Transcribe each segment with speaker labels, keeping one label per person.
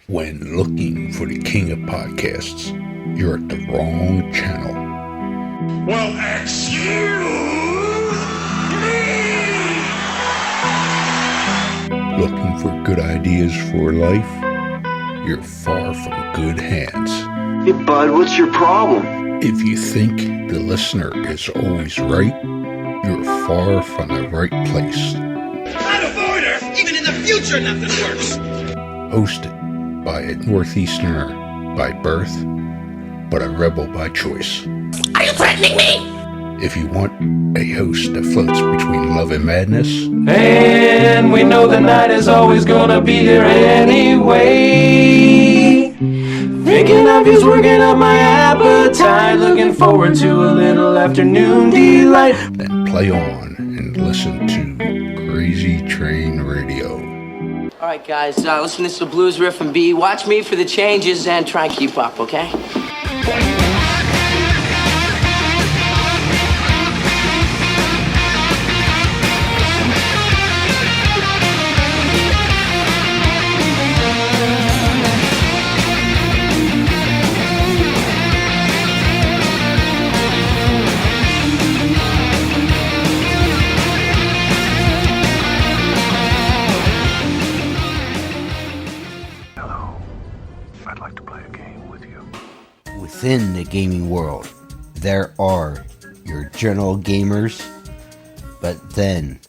Speaker 1: When looking for the king of podcasts, you're at the wrong channel.
Speaker 2: Well, excuse me!
Speaker 1: Looking for good ideas for life? You're far from good hands.
Speaker 3: Hey, bud, what's your problem?
Speaker 1: If you think the listener is always right, you're far from the right place.
Speaker 2: Out of order! Even in the future, nothing works!
Speaker 1: Hosted by a Northeasterner by birth, but a rebel by choice.
Speaker 2: Are you threatening me?
Speaker 1: If you want a host that floats between love and madness,
Speaker 4: and we know the night is always gonna be here anyway. Thinking of you's working up my appetite. Looking forward to a little afternoon delight.
Speaker 1: then play on and listen to Crazy Train Radio.
Speaker 5: All right, guys, listen to this blues riff and B. Watch me for the changes and try and keep up, okay?
Speaker 6: Within the gaming world, there are your general gamers, but then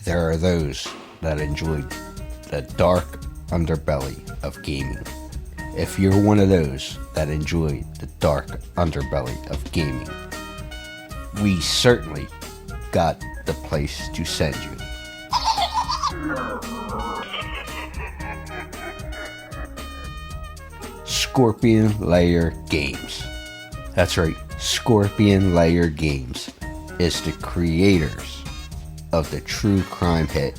Speaker 6: there are those that enjoy the dark underbelly of gaming. If you're one of those that enjoy the dark underbelly of gaming, we certainly got the place to send you. Scorpion Lair Games. That's right, Scorpion Lair Games is the creators of the true crime hit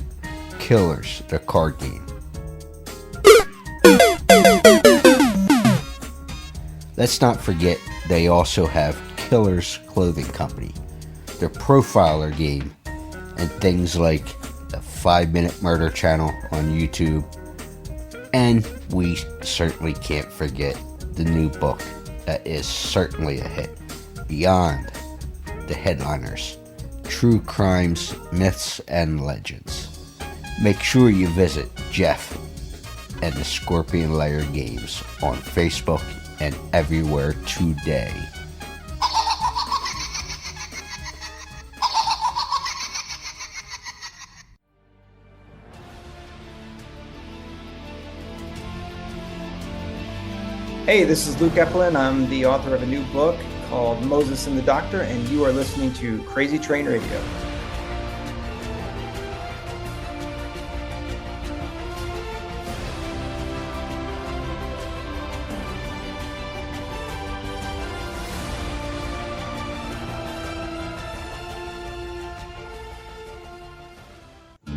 Speaker 6: Killers, the card game. Let's not forget they also have Killers Clothing Company, their profiler game, and things like the 5-Minute Murder channel on YouTube. And we certainly can't forget the new book that is certainly a hit, Beyond the Headliners, True Crimes, Myths, and Legends. Make sure you visit Jeff and the Scorpion Lair Games on Facebook and everywhere today.
Speaker 7: Hey, this is Luke Epplin. I'm the author of a new book called Moses and the Doctor, and you are listening to Crazy Train Radio.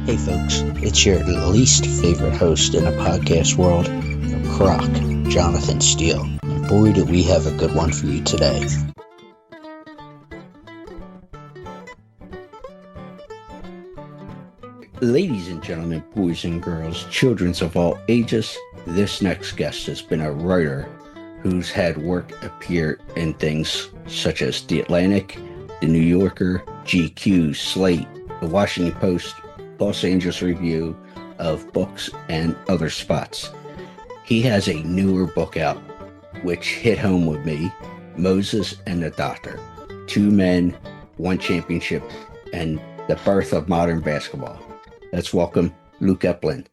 Speaker 6: Hey folks, it's your least favorite host in the podcast world, Croc, Jonathan Steele. And boy, do we have a good one for you today. Ladies and gentlemen, boys and girls, children of all ages, this next guest has been a writer who's had work appear in things such as The Atlantic, The New Yorker, GQ, Slate, The Washington Post, Los Angeles Review of Books, and other spots. He has a newer book out, which hit home with me, Moses and the Doctor, 2 men, 1 championship, and the birth of modern basketball. Let's welcome Luke Epplin.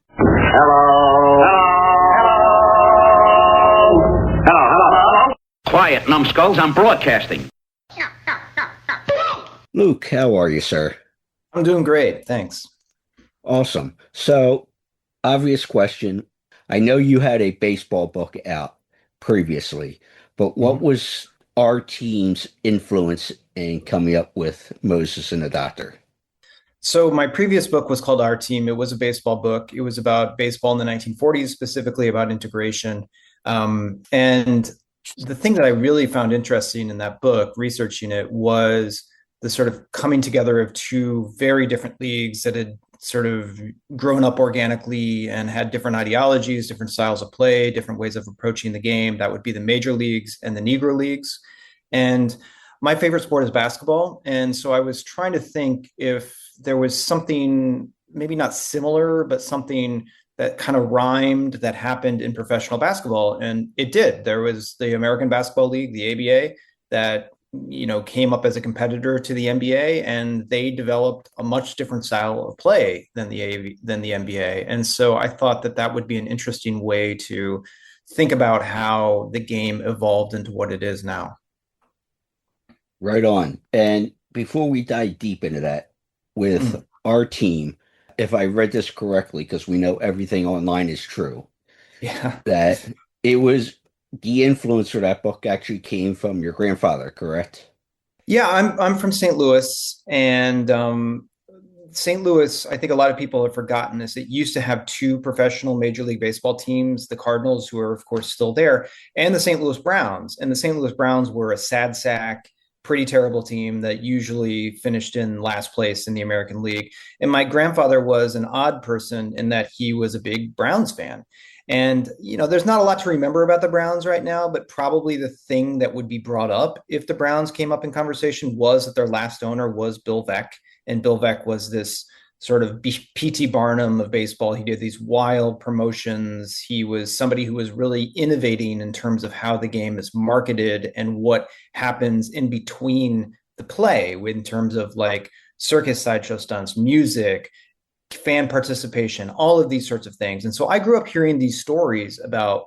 Speaker 8: Hello. Quiet, numbskulls, I'm broadcasting.
Speaker 6: Luke, how are you, sir?
Speaker 7: I'm doing great, thanks.
Speaker 6: Awesome. So, obvious question. I know you had a baseball book out previously, but what was our team's influence in coming up with Moses and the Doctor?
Speaker 7: So my previous book was called Our Team. It was a baseball book. It was about baseball in the 1940s, specifically about integration. And the thing that I really found interesting in that book, researching it, was the sort of coming together of 2 very different leagues that had sort of grown up organically and had different ideologies, different styles of play, different ways of approaching the game. That would be the major leagues and the Negro leagues. And my favorite sport is basketball. And so I was trying to think if there was something, maybe not similar, but something that kind of rhymed that happened in professional basketball. And it did. There was the American Basketball League, the ABA, that came up as a competitor to the NBA, and they developed a much different style of play than the NBA. And so I thought that that would be an interesting way to think about how the game evolved into what it is now.
Speaker 6: Right on. And before we dive deep into that, with our team, if I read this correctly, because we know everything online is true,
Speaker 7: Yeah.
Speaker 6: that it was the influence for that book actually came from your grandfather, correct?
Speaker 7: Yeah, I'm from St. Louis, and St. Louis, I think a lot of people have forgotten this. It used to have two professional Major League Baseball teams, the Cardinals, who are, of course, still there, and the St. Louis Browns. And the St. Louis Browns were a sad sack, pretty terrible team that usually finished in last place in the American League. And my grandfather was an odd person in that he was a big Browns fan. And, there's not a lot to remember about the Browns right now, but probably the thing that would be brought up if the Browns came up in conversation was that their last owner was Bill Veeck. And Bill Veeck was this sort of P.T. Barnum of baseball. He did these wild promotions. He was somebody who was really innovating in terms of how the game is marketed and what happens in between the play in terms of like circus sideshow stunts, music, fan participation, all of these sorts of things. And so I grew up hearing these stories about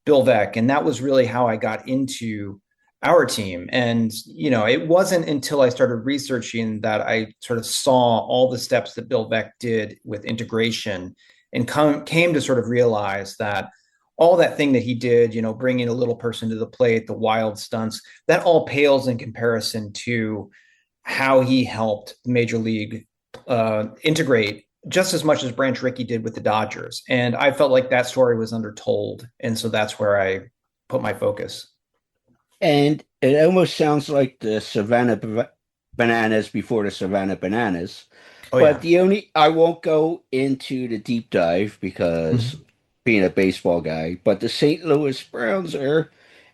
Speaker 7: Bill Veeck, and that was really how I got into our team. And, it wasn't until I started researching that I sort of saw all the steps that Bill Veeck did with integration and came to sort of realize that all that thing that he did, bringing a little person to the plate, the wild stunts, that all pales in comparison to how he helped the Major League integrate just as much as Branch Rickey did with the Dodgers. And I felt like that story was undertold. And so that's where I put my focus.
Speaker 6: And it almost sounds like the Savannah Bananas before the Savannah Bananas.
Speaker 7: Oh,
Speaker 6: But
Speaker 7: yeah.
Speaker 6: I won't go into the deep dive because being a baseball guy, but the St. Louis Browns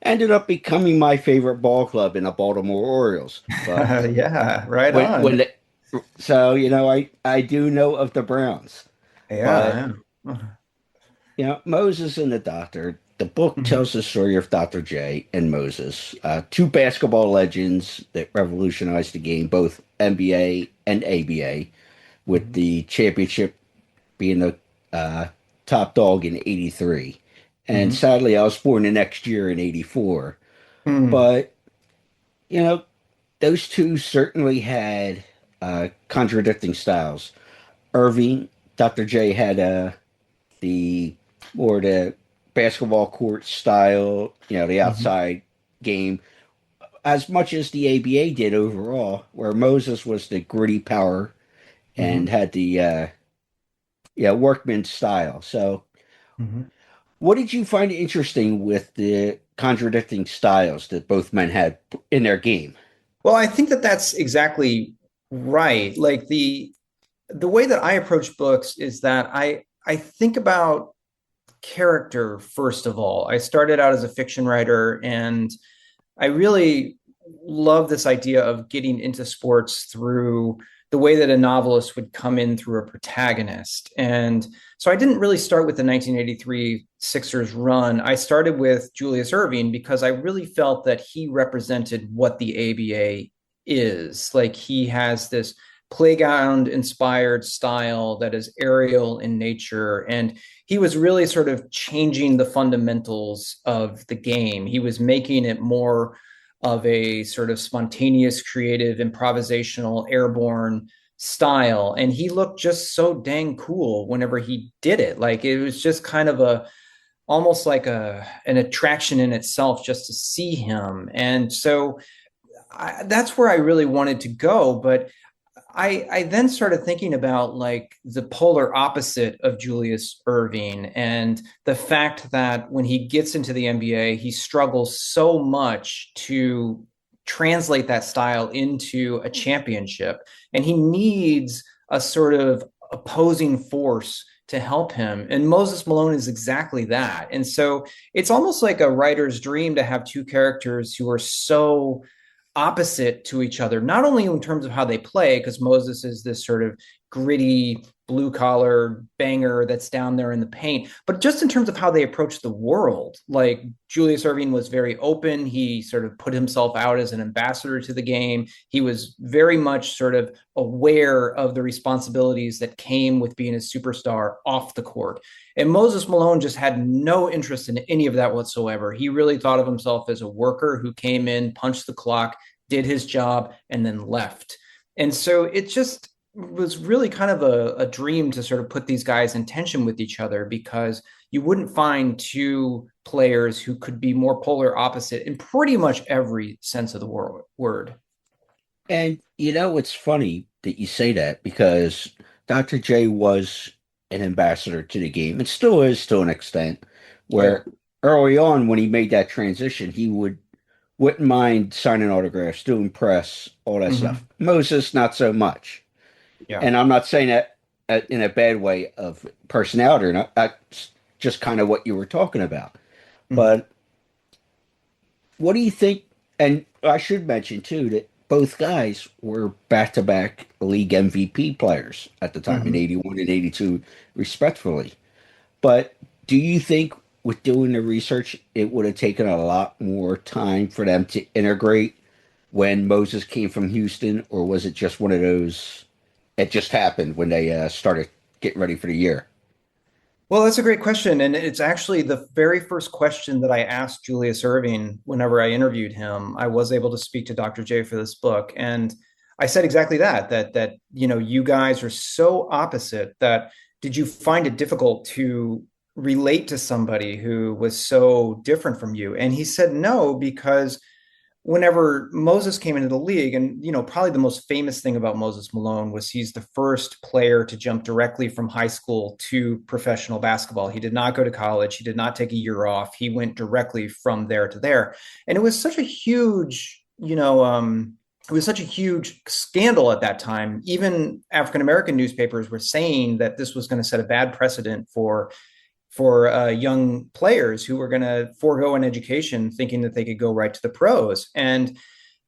Speaker 6: ended up becoming my favorite ball club in the Baltimore Orioles. But
Speaker 7: Yeah, right
Speaker 6: when
Speaker 7: on.
Speaker 6: when the, so I do know of the Browns, but
Speaker 7: Yeah.
Speaker 6: Moses and the Doctor. The book
Speaker 7: Mhm.
Speaker 6: tells the story of Dr. J and Moses, two basketball legends that revolutionized the game, both NBA and ABA, with
Speaker 7: Mhm.
Speaker 6: the championship being the top dog in '83. And
Speaker 7: Mhm.
Speaker 6: sadly, I was born the next year in '84.
Speaker 7: Mhm.
Speaker 6: But, you know, those two certainly had contradicting styles. Irving, Dr. J had the more the basketball court style, the
Speaker 7: Mhm.
Speaker 6: outside game, as much as the ABA did overall, where Moses was the gritty power and
Speaker 7: Mhm.
Speaker 6: had the workman style. So,
Speaker 7: Mhm.
Speaker 6: what did you find interesting with the contradicting styles that both men had in their game?
Speaker 7: Well, I think that that's exactly right. Like the way that I approach books is that I think about character first of all. I started out as a fiction writer, and I really love this idea of getting into sports through the way that a novelist would come in through a protagonist. And so I didn't really start with the 1983 Sixers run. I started with Julius Erving because I really felt that he represented what the ABA is. Like he has this playground inspired style that is aerial in nature, and he was really sort of changing the fundamentals of the game. He was making it more of a sort of spontaneous, creative, improvisational, airborne style. And he looked just so dang cool whenever he did it. Like it was just kind of almost like an attraction in itself just to see him. And so that's where I really wanted to go. But I then started thinking about like the polar opposite of Julius Erving and the fact that when he gets into the NBA, he struggles so much to translate that style into a championship. And he needs a sort of opposing force to help him. And Moses Malone is exactly that. And so it's almost like a writer's dream to have two characters who are so opposite to each other, not only in terms of how they play, because Moses is this sort of gritty, blue collar banger that's down there in the paint, but just in terms of how they approach the world. Like Julius Erving was very open. He sort of put himself out as an ambassador to the game. He was very much sort of aware of the responsibilities that came with being a superstar off the court. And Moses Malone just had no interest in any of that whatsoever. He really thought of himself as a worker who came in, punched the clock, did his job, and then left. And so it just was really kind of a dream to sort of put these guys in tension with each other, because you wouldn't find two players who could be more polar opposite in pretty much every sense of the word.
Speaker 6: And it's funny that you say that, because Dr. J was an ambassador to the game, and still is to an extent, where early on when he made that transition, he wouldn't mind signing autographs, doing press, all that stuff. Moses, not so much.
Speaker 7: Yeah.
Speaker 6: And I'm not saying that in a bad way of personality or not. That's just kind of what you were talking about. But what do you think? And I should mention, too, that both guys were back-to-back league MVP players at the time, in 81 and 82, respectively. But do you think with doing the research, it would have taken a lot more time for them to integrate when Moses came from Houston? Or was it just one of those, it just happened when they started getting ready for the year?
Speaker 7: Well, that's a great question. And it's actually the very first question that I asked Julius Erving whenever I interviewed him. I was able to speak to Dr. J for this book. And I said exactly that you guys are so opposite that did you find it difficult to relate to somebody who was so different from you? And he said no, because whenever Moses came into the league, and probably the most famous thing about Moses Malone was he's the first player to jump directly from high school to professional basketball. He did not go to college. He did not take a year off. He went directly from there to there. And it was such a huge, it was such a huge scandal at that time. Even African-American newspapers were saying that this was going to set a bad precedent for young players who were going to forego an education thinking that they could go right to the pros. And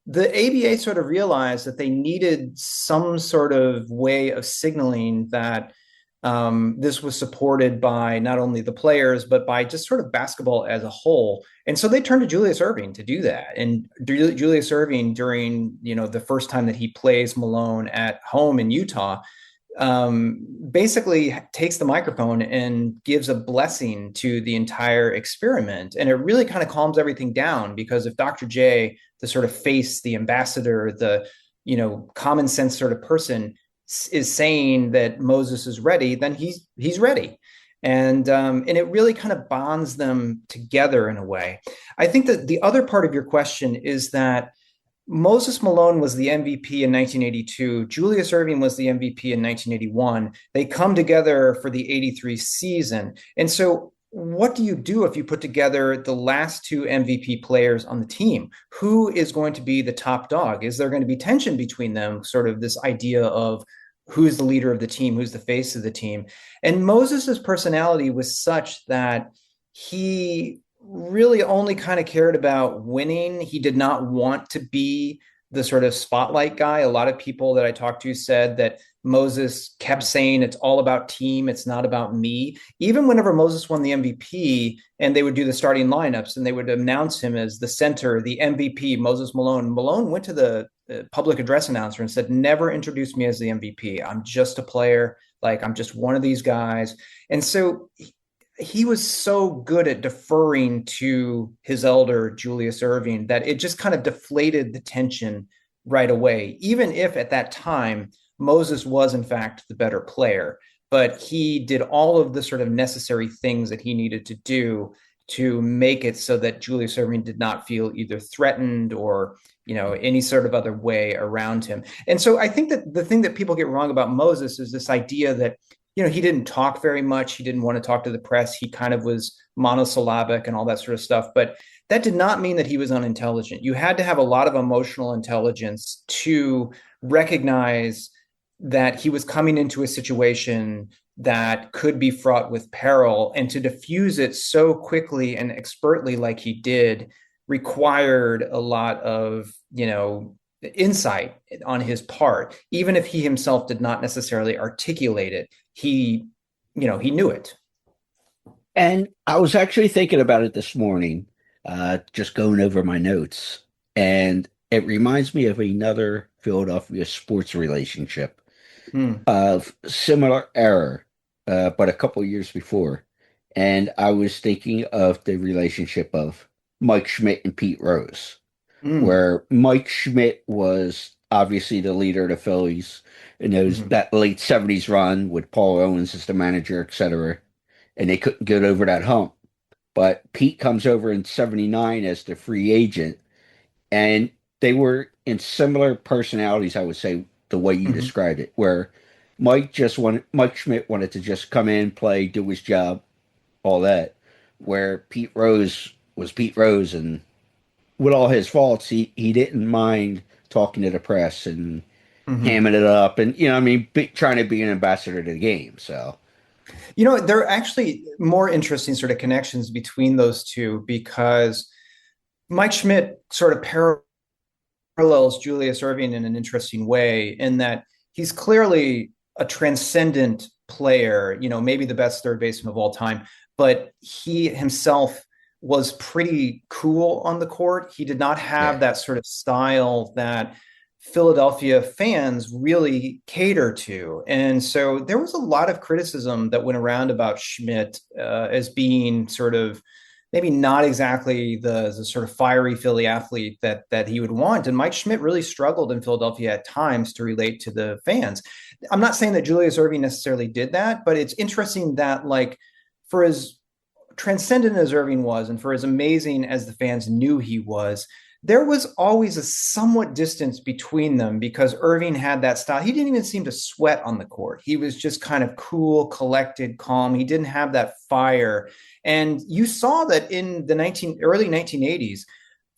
Speaker 7: the ABA sort of realized that they needed some sort of way of signaling that this was supported by not only the players, but by just sort of basketball as a whole. And so they turned to Julius Erving to do that. And Julius Erving, during, the first time that he plays Malone at home in Utah, basically takes the microphone and gives a blessing to the entire experiment. And it really kind of calms everything down, because if Dr. J, the sort of face, the ambassador, the, common sense sort of person, is saying that Moses is ready, then he's ready. And it really kind of bonds them together in a way. I think that the other part of your question is that Moses Malone was the MVP in 1982. Julius Erving was the MVP in 1981. They come together for the 83 season. And so what do you do if you put together the last two MVP players on the team? Who is going to be the top dog? Is there going to be tension between them? Sort of this idea of who's the leader of the team, who's the face of the team. And Moses's personality was such that he really only kind of cared about winning. He did not want to be the sort of spotlight guy. A lot of people that I talked to said that Moses kept saying it's all about team, it's not about me. Even whenever Moses won the MVP and they would do the starting lineups and they would announce him as the center, the MVP, Moses Malone. Malone went to the public address announcer and said, never introduce me as the MVP. I'm just a player. Like, I'm just one of these guys. And so he was so good at deferring to his elder, Julius Erving, that it just kind of deflated the tension right away, even if at that time Moses was, in fact, the better player. But he did all of the sort of necessary things that he needed to do to make it so that Julius Erving did not feel either threatened or, any sort of other way around him. And so I think that the thing that people get wrong about Moses is this idea that, he didn't talk very much. He didn't want to talk to the press. He kind of was monosyllabic and all that sort of stuff. But that did not mean that he was unintelligent. You had to have a lot of emotional intelligence to recognize that he was coming into a situation that could be fraught with peril, and to diffuse it so quickly and expertly like he did required a lot of, insight on his part. Even if he himself did not necessarily articulate it, he knew it.
Speaker 6: And I was actually thinking about it this morning, just going over my notes, and it reminds me of another Philadelphia sports relationship
Speaker 7: Hmm.
Speaker 6: of similar era, but a couple years before. And I was thinking of the relationship of Mike Schmidt and Pete Rose,
Speaker 7: Hmm.
Speaker 6: where Mike Schmidt was obviously the leader of the Phillies in those
Speaker 7: Hmm.
Speaker 6: that late 70s run with Paul Owens as the manager, etc. And they couldn't get over that hump. But Pete comes over in 79 as the free agent, and they were in similar personalities, I would say, the way you
Speaker 7: Hmm.
Speaker 6: described it, where Mike Schmidt wanted to just come in, play, do his job, all that, where Pete Rose was Pete Rose, and with all his faults, he didn't mind talking to the press and
Speaker 7: Hmm.
Speaker 6: hamming it up, and trying to be an ambassador to the game. So
Speaker 7: There are actually more interesting sort of connections between those two, because Mike Schmidt sort of parallels Julius Erving in an interesting way, in that he's clearly a transcendent player, maybe the best third baseman of all time, but he himself was pretty cool on the court. He did not have
Speaker 6: yeah,
Speaker 7: that sort of style that Philadelphia fans really cater to. And so there was a lot of criticism that went around about Schmidt as being sort of maybe not exactly the sort of fiery Philly athlete that he would want. And Mike Schmidt really struggled in Philadelphia at times to relate to the fans. I'm not saying that Julius Erving necessarily did that, but it's interesting that, like, for as transcendent as Irving was, and for as amazing as the fans knew he was, there was always a somewhat distance between them, because Irving had that style. He didn't even seem to sweat on the court. He was just kind of cool, collected, calm. He didn't have that fire. And you saw that in the early 1980s,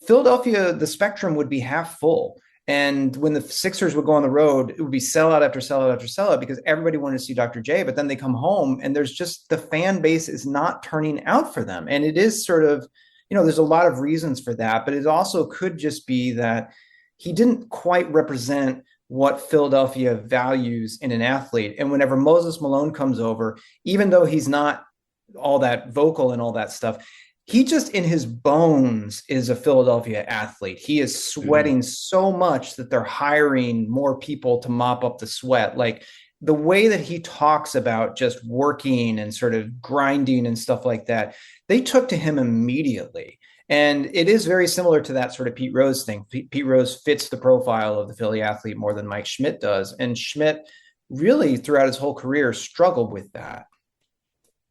Speaker 7: Philadelphia, the spectrum would be half full. And when the Sixers would go on the road, it would be sellout after sellout after sellout, because everybody wanted to see Dr. J. But then they come home and there's just, the fan base is not turning out for them. And it is sort of, there's a lot of reasons for that, but it also could just be that he didn't quite represent what Philadelphia values in an athlete. And whenever Moses Malone comes over, even though he's not all that vocal and all that stuff, he just in his bones is a Philadelphia athlete. He is
Speaker 6: mhm.
Speaker 7: sweating so much that they're hiring more people to mop up the sweat. Like, the way that he talks about just working and sort of grinding and stuff like that, they took to him immediately. And it is very similar to that sort of Pete Rose thing. Pete Rose fits the profile of the Philly athlete more than Mike Schmidt does. And Schmidt really, throughout his whole career, struggled with that.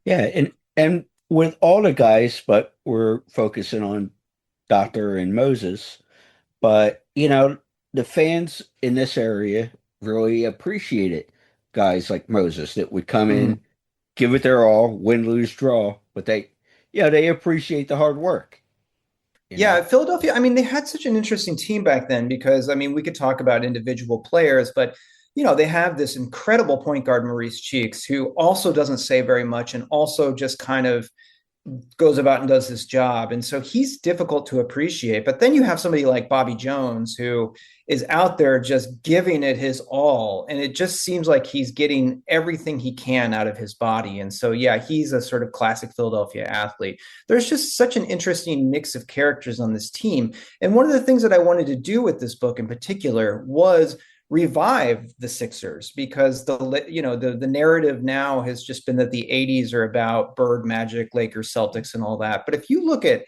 Speaker 6: Yeah, and with all the guys, but we're focusing on Doctor and Moses. But the fans in this area really appreciated guys like Moses that would come
Speaker 7: Mm-hmm.
Speaker 6: in, give it their all, win, lose, draw. But they appreciate the hard work. You know.
Speaker 7: Yeah, Philadelphia, I mean, they had such an interesting team back then, because, I mean, we could talk about individual players, but, they have this incredible point guard, Maurice Cheeks, who also doesn't say very much and also just kind of goes about and does his job. And so he's difficult to appreciate. But then you have somebody like Bobby Jones, who is out there just giving it his all. And it just seems like he's getting everything he can out of his body. And so, yeah, he's a sort of classic Philadelphia athlete. There's just such an interesting mix of characters on this team. And one of the things that I wanted to do with this book in particular was revive the Sixers, because the narrative now has just been that the 80s are about Bird, Magic, Lakers, Celtics, and all that. But if you look at,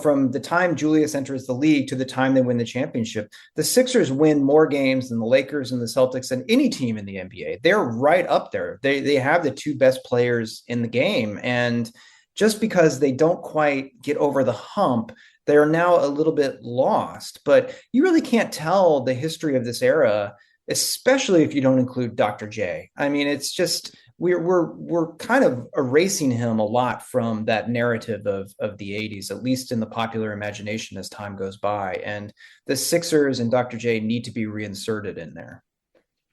Speaker 7: from the time Julius enters the league to the time they win the championship, the Sixers win more games than the Lakers and the Celtics and any team in the NBA. They're right up there. They have the two best players in the game. And just because they don't quite get over the hump, they're now a little bit lost. But you really can't tell the history of this era, especially if you don't include Dr. J. I mean, it's just, we're kind of erasing him a lot from that narrative of the 80s, at least in the popular imagination, as time goes by. And the Sixers and Dr. J need to be reinserted in there.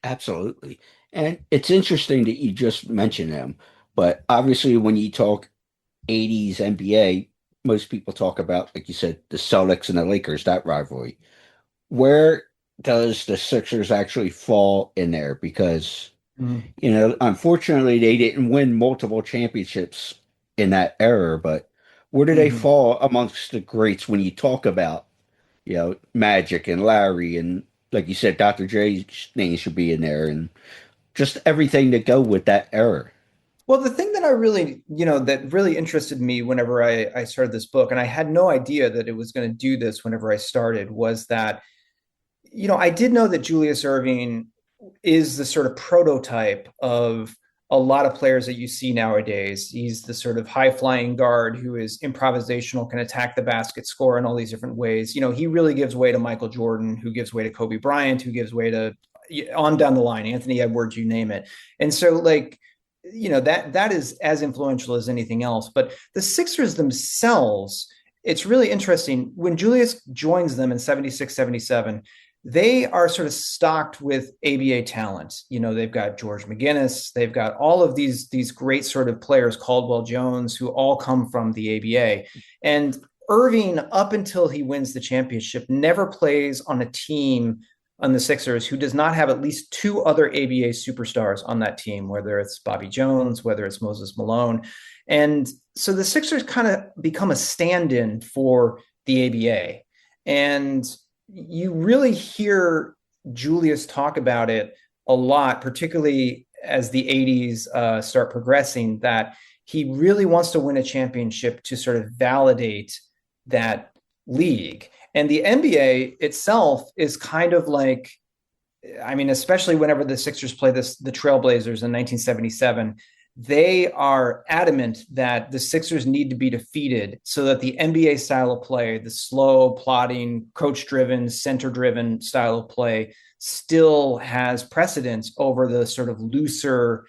Speaker 6: Absolutely. And it's interesting that you just mentioned them, but obviously when you talk 80s NBA, most people talk about, like you said, the Celtics and the Lakers, that rivalry. Where does the Sixers actually fall in there? Because,
Speaker 7: Mhm.
Speaker 6: unfortunately, they didn't win multiple championships in that era, but where do they
Speaker 7: Mhm.
Speaker 6: fall amongst the greats when you talk about, Magic and Larry and, like you said, Dr. J's name should be in there and just everything that go with that era.
Speaker 7: Well, the thing that I really, that really interested me whenever I started this book, and I had no idea that it was going to do this whenever I started, was that, I did know that Julius Erving is the sort of prototype of a lot of players that you see nowadays. He's the sort of high flying guard who is improvisational, can attack the basket, score in all these different ways. He really gives way to Michael Jordan, who gives way to Kobe Bryant, who gives way to on down the line, Anthony Edwards, you name it. And so, like, that is as influential as anything else. But the Sixers themselves, it's really interesting. When Julius joins them in 76, 77, they are sort of stocked with ABA talent. They've got George McGinnis, they've got all of these great sort of players, Caldwell Jones, who all come from the ABA. And Irving, up until he wins the championship, never plays on a team on the Sixers who does not have at least two other ABA superstars on that team, whether it's Bobby Jones, whether it's Moses Malone. And so the Sixers kind of become a stand-in for the ABA. And you really hear Julius talk about it a lot, particularly as the 80s start progressing, that he really wants to win a championship to sort of validate that league. And the NBA itself is kind of like, I mean, especially whenever the Sixers play the Trailblazers in 1977, they are adamant that the Sixers need to be defeated so that the NBA style of play, the slow, plodding, coach-driven, center-driven style of play, still has precedence over the sort of looser,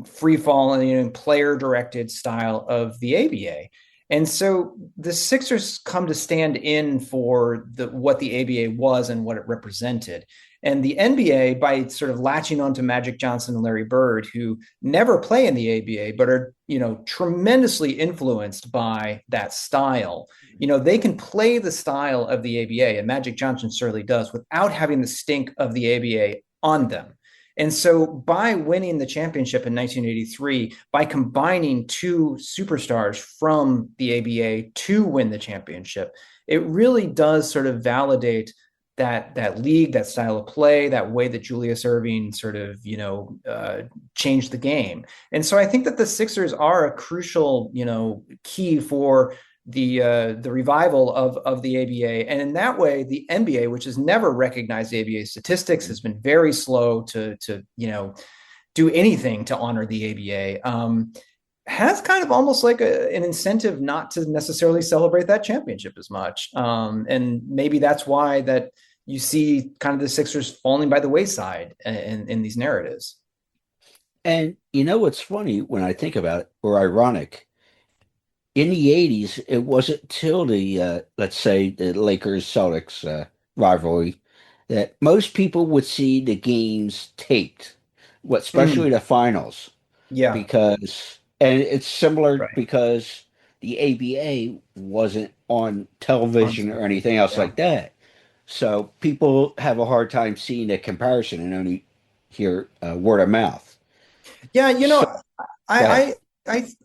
Speaker 7: free-falling, player-directed style of the ABA. And so the Sixers come to stand in for what the ABA was and what it represented. And the NBA, by sort of latching onto Magic Johnson and Larry Bird, who never play in the ABA, but are, tremendously influenced by that style, they can play the style of the ABA, and Magic Johnson certainly does, without having the stink of the ABA on them. And so by winning the championship in 1983, by combining two superstars from the ABA to win the championship, it really does sort of validate that league, that style of play, that way that Julius Erving sort of, changed the game. And so I think that the Sixers are a crucial, key for the revival of the ABA. And in that way, the NBA, which has never recognized ABA statistics, has been very slow to do anything to honor the ABA. Has kind of almost like an incentive not to necessarily celebrate that championship as much. And maybe that's why that you see kind of the Sixers falling by the wayside in these narratives.
Speaker 6: And what's funny when I think about it, or ironic, in the 80s, it wasn't till the, let's say, the Lakers Celtics rivalry that most people would see the games taped, especially the finals,
Speaker 7: Yeah.
Speaker 6: because, and it's similar
Speaker 7: Right.
Speaker 6: because the ABA wasn't on television or anything else
Speaker 7: Yeah.
Speaker 6: like that. So people have a hard time seeing the comparison and only hear word of mouth.
Speaker 7: Yeah.
Speaker 6: So, go ahead.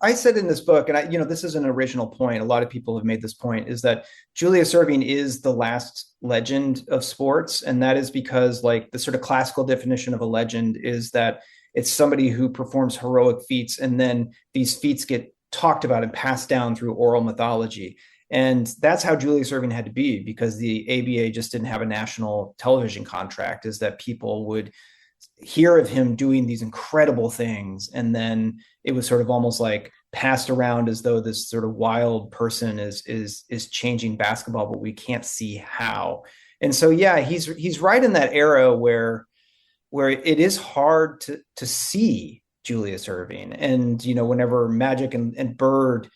Speaker 7: I said in this book, and this is an original point. A lot of people have made this point, is that Julius Erving is the last legend of sports. And that is because, like, the sort of classical definition of a legend is that it's somebody who performs heroic feats, and then these feats get talked about and passed down through oral mythology. And that's how Julius Erving had to be, because the ABA just didn't have a national television contract, is that people would hear of him doing these incredible things, and then it was sort of almost like passed around as though this sort of wild person is changing basketball, but we can't see how. And so yeah, he's right in that era where it is hard to see Julius Erving. And whenever Magic and Bird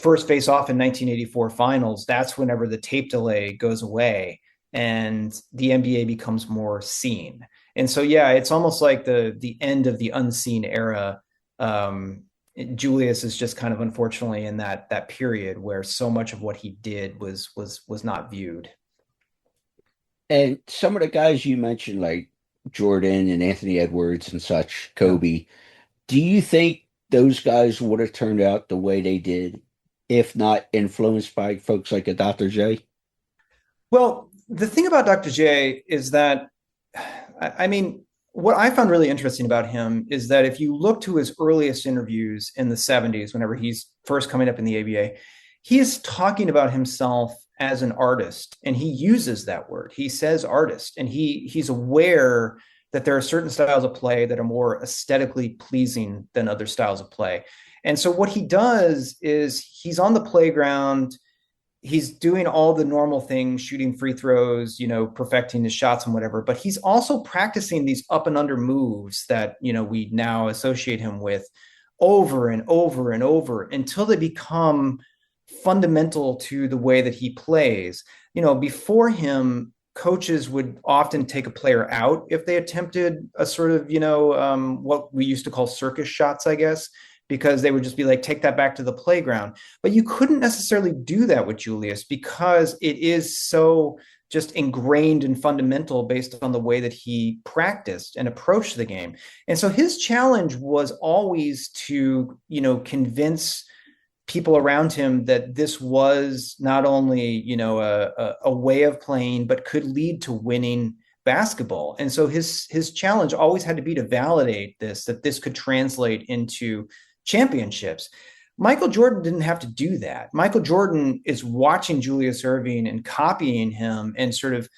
Speaker 7: first face off in 1984 finals, that's whenever the tape delay goes away and the NBA becomes more seen. And so, yeah, it's almost like the end of the unseen era. Julius is just kind of unfortunately in that period where so much of what he did was not viewed.
Speaker 6: And some of the guys you mentioned, like Jordan and Anthony Edwards and such,
Speaker 7: Yeah.
Speaker 6: Kobe, do you think those guys would have turned out the way they did if not influenced by folks like a Dr. J?
Speaker 7: Well, the thing about Dr. J is that, I mean, what I found really interesting about him is that if you look to his earliest interviews in the 70s, whenever he's first coming up in the ABA, he is talking about himself as an artist, and he uses that word. He says artist, and he's aware that there are certain styles of play that are more aesthetically pleasing than other styles of play. And so what he does is he's on the playground, he's doing all the normal things, shooting free throws, perfecting his shots and whatever, but he's also practicing these up and under moves that, we now associate him with over and over and over until they become fundamental to the way that he plays. Before him, coaches would often take a player out if they attempted a sort of, what we used to call circus shots, I guess, because they would just be like, take that back to the playground. But you couldn't necessarily do that with Julius because it is so just ingrained and fundamental based on the way that he practiced and approached the game. And so his challenge was always to, convince people around him that this was not only, a way of playing, but could lead to winning basketball. And so his challenge always had to be to validate that this could translate into championships. Michael Jordan didn't have to do that. Michael Jordan is watching Julius Erving and copying him and sort of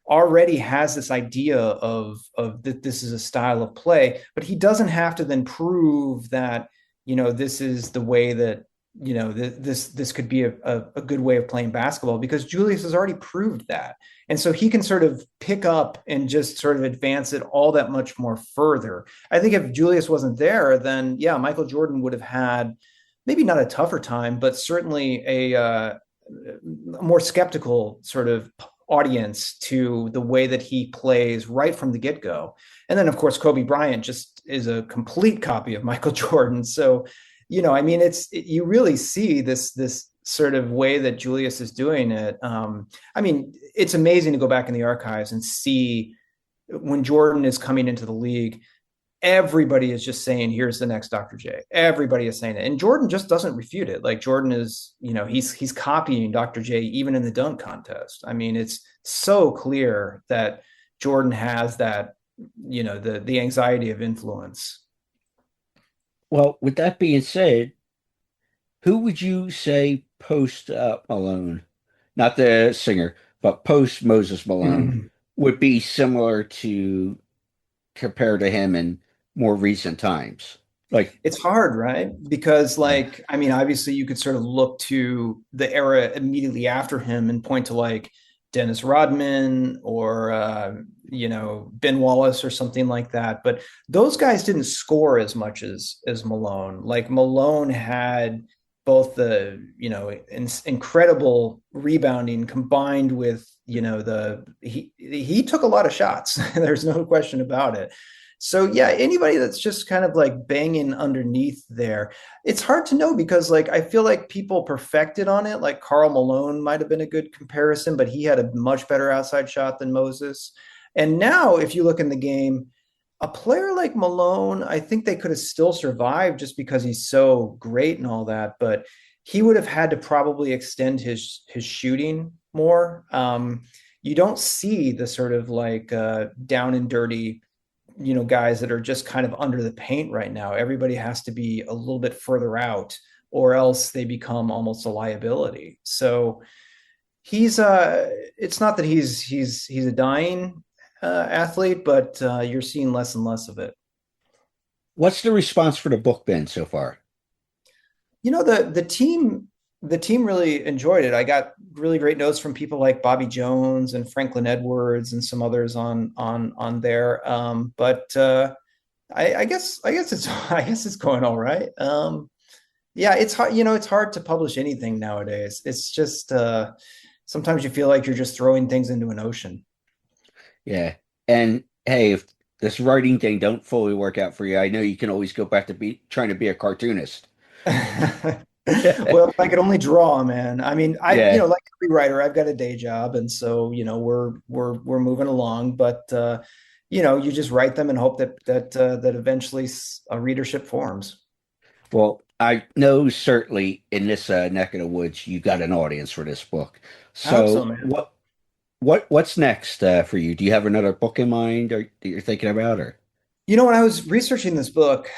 Speaker 7: already has this idea of that this is a style of play, but he doesn't have to then prove that, this is the way that, this could be a good way of playing basketball, because Julius has already proved that. And so he can sort of pick up and just sort of advance it all that much more further. I think if Julius wasn't there, then yeah, Michael Jordan would have had maybe not a tougher time, but certainly a more skeptical sort of audience to the way that he plays right from the get-go. And then of course, Kobe Bryant just is a complete copy of Michael Jordan. So, I mean, you really see this sort of way that Julius is doing it. I mean, it's amazing to go back in the archives and see when Jordan is coming into the league, everybody is just saying, here's the next Dr. J. Everybody is saying it. And Jordan just doesn't refute it. Like Jordan is, he's copying Dr. J even in the dunk contest. I mean, it's so clear that Jordan has that, the anxiety of influence.
Speaker 6: Well, with that being said, who would you say post Malone, not the singer, but post Moses Malone, would be similar to compare to him in more recent times? Like,
Speaker 7: it's hard, right? Because I mean, obviously you could sort of look to the era immediately after him and point to like Dennis Rodman or Ben Wallace or something like that. But those guys didn't score as much as Malone. Like Malone had both the incredible rebounding combined with he took a lot of shots. There's no question about it. So yeah, anybody that's just kind of like banging underneath there, it's hard to know because like I feel like people perfected on it. Like Karl Malone might have been a good comparison, but he had a much better outside shot than Moses. And now if you look in the game, a player like Malone, I think they could have still survived just because he's so great and all that, but he would have had to probably extend his shooting more. You don't see the sort of like down and dirty guys that are just kind of under the paint right now. Everybody has to be a little bit further out or else they become almost a liability. So he's it's not that he's a dying athlete, but you're seeing less and less of it.
Speaker 6: what's the response for the book been so far?
Speaker 7: The team really enjoyed it. I got really great notes from people like Bobby Jones and Franklin Edwards and some others on there. But I guess it's going all right. Yeah, it's hard. It's hard to publish anything nowadays. It's just sometimes you feel like you're just throwing things into an ocean.
Speaker 6: Yeah. And hey, if this writing thing don't fully work out for you, I know you can always go back to be trying to be a cartoonist.
Speaker 7: Well, if I could only draw, man. I mean,
Speaker 6: Yeah.
Speaker 7: like every writer, I've got a day job, and so, we're moving along, but you just write them and hope that eventually a readership forms.
Speaker 6: Well, I know certainly in this neck of the woods, you got an audience for this book.
Speaker 7: I hope so,
Speaker 6: So
Speaker 7: man.
Speaker 6: what's next for you? Do you have another book in mind or that you're thinking about, or?
Speaker 7: When I was researching this book,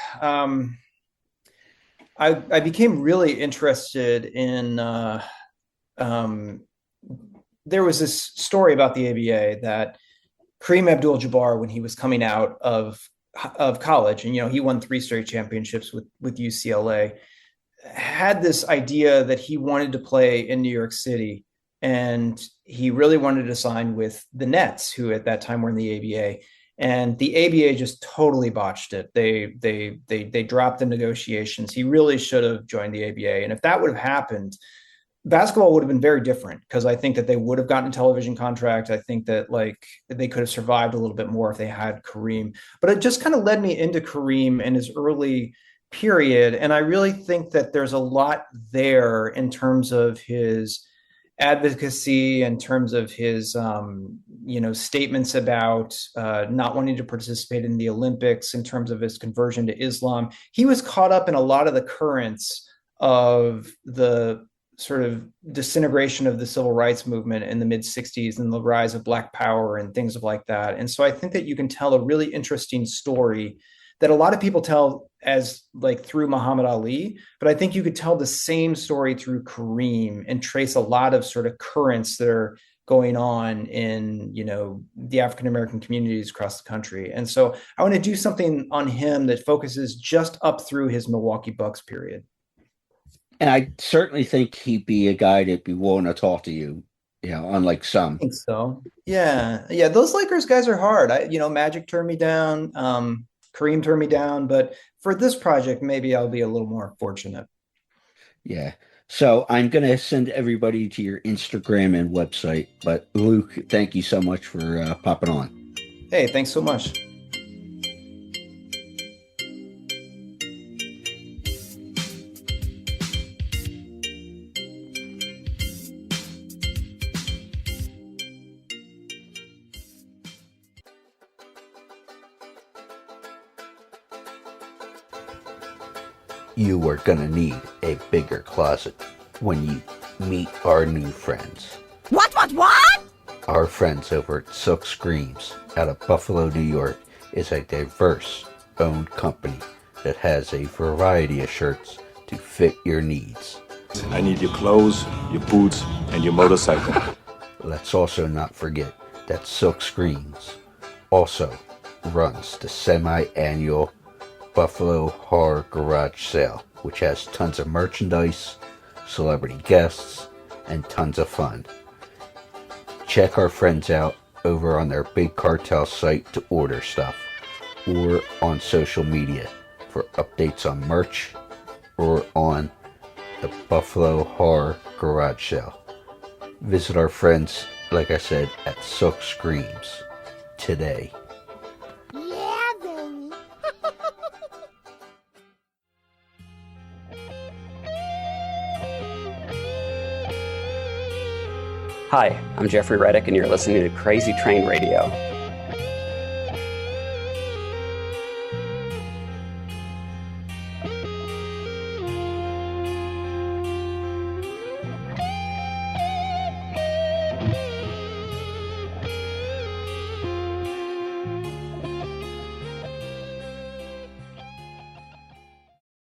Speaker 7: I became really interested in um, there was this story about the ABA that Kareem Abdul-Jabbar, when he was coming out of college, and he won three straight championships with UCLA, had this idea that he wanted to play in New York City, and he really wanted to sign with the Nets, who at that time were in the ABA. And the ABA just totally botched it. They dropped the negotiations. He really should have joined the ABA, and if that would have happened, basketball would have been very different, because I think that they would have gotten a television contract. I think that like they could have survived a little bit more if they had Kareem. But it just kind of led me into Kareem and his early period. And I really think that there's a lot there in terms of his advocacy, in terms of his statements about not wanting to participate in the Olympics, in terms of his conversion to Islam. He was caught up in a lot of the currents of the sort of disintegration of the civil rights movement in the mid 60s and the rise of Black Power and things like that. And so I think that you can tell a really interesting story that a lot of people tell as like through Muhammad Ali, but I think you could tell the same story through Kareem and trace a lot of sort of currents that are going on in, the African American communities across the country. And so I want to do something on him that focuses just up through his Milwaukee Bucks period.
Speaker 6: And I certainly think he'd be a guy that'd be willing to talk to you, unlike
Speaker 7: I
Speaker 6: some.
Speaker 7: think so. Yeah. Yeah. Those Lakers guys are hard. Magic turned me down. Kareem turned me down, but for this project, maybe I'll be a little more fortunate.
Speaker 6: Yeah. So I'm going to send everybody to your Instagram and website. But Luke, thank you so much for popping on.
Speaker 7: Hey, thanks so much.
Speaker 6: You are going to need a bigger closet when you meet our new friends.
Speaker 9: What?
Speaker 6: Our friends over at Silk Screams out of Buffalo, New York is a diverse owned company that has a variety of shirts to fit your needs.
Speaker 10: I need your clothes, your boots, and your motorcycle.
Speaker 6: Let's also not forget that Silk Screams also runs the semi-annual Buffalo Horror Garage Sale, which has tons of merchandise, celebrity guests, and tons of fun. Check our friends out over on their Big Cartel site to order stuff, or on social media for updates on merch, or on the Buffalo Horror Garage Sale. Visit our friends, like I said, at Silk Screams today.
Speaker 9: Yeah, baby.
Speaker 11: Hi, I'm Jeffrey Reddick, and you're listening to Crazy Train Radio.